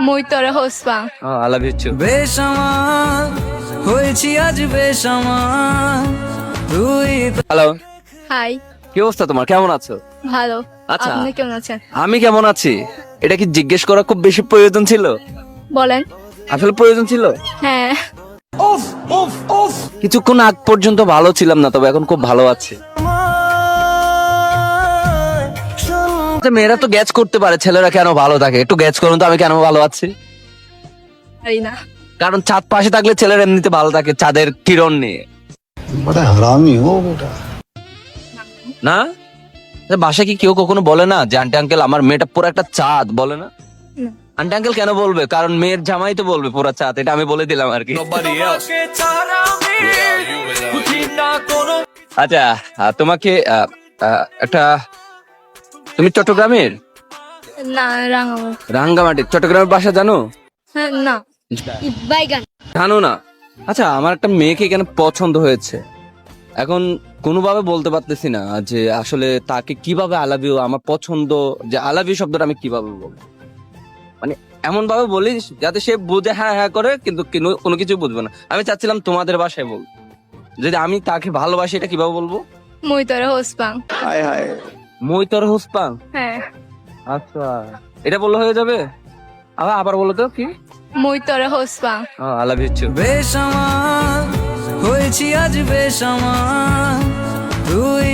মুই তোরে হসপাং। I love you too. বেসামাল হয়েছি আজ বেসামাল তুই হ্যালো, হাই, কি অবস্থা তোমার, কেমন আছো? ভালো। আচ্ছা। আপনি কেমন আছেন? আমি কেমন আছি এটা কি জিজ্ঞেস করা খুব বেশি প্রয়োজন ছিল? বলেন। আসলে প্রয়োজন ছিল। হ্যাঁ। কিছুক্ষণ আগ পর্যন্ত ভালো ছিলাম না, তবে এখন খুব ভালো আছি। আচ্ছা, মেয়েরা তো গ্যাচ করতে পারে ছেলেরা কেন ভালো থাকে, একটু গ্যাচ করুন তো আমি কেন ভালো আছি। পারি না। কারণ চাঁদ পাশে থাকলে ছেলেরা এমনিতে ভালো থাকে চাঁদের কিরণ নিয়ে। बड़ा हरामी हो बेटा। না বাসায় কি কেউ কখনো বলে না যে আন্টি আঙ্কেল আমার মেয়েটা পুরো একটা চাঁদ, বলে না? না। আন্টি আঙ্কেল কেন বলবে? কারণ মেয়ের জামাই তো বলবে পুরো চাঁদ, এটা আমি বলে দিলাম আর কি। আচ্ছা, তোমাকে একটা, তুমি চট্টগ্রামের? না, রাঙামা। রাঙ্গামাটি চট্টগ্রামের বাসা জানো? হ্যাঁ, না। বাইগান। জানো না? আচ্ছা, আমার একটা মেয়েকে এখানে পছন্দ হয়েছে, এখন কোনোভাবে বলতে পারতেছি না যে আসলে তাকে কিভাবে আই লাভ ইউ, আমার পছন্দ যে আই লাভ ইউ শব্দটা আমি কিভাবে বলবো, মানে এমন ভাবে বলিস যাতে সে বুঝে হ্যাঁ হ্যাঁ করে, কিন্তু কোনো কিছু বুঝবে না। আমি চাচ্ছিলাম তোমাদের বাসায় বল, যদি আমি তাকে ভালোবাসি এটা কিভাবে বলবো? মুই তোরে হসপাং। हाय हाय। মই তোর হুসপাং। হ্যাঁ। আচ্ছা, এটা বললে হয়ে যাবে? আবার বলো তো কি? মুই তোরে হসপাং। I love you too. বেসামাল হয়েছি আজ বেসামাল তুই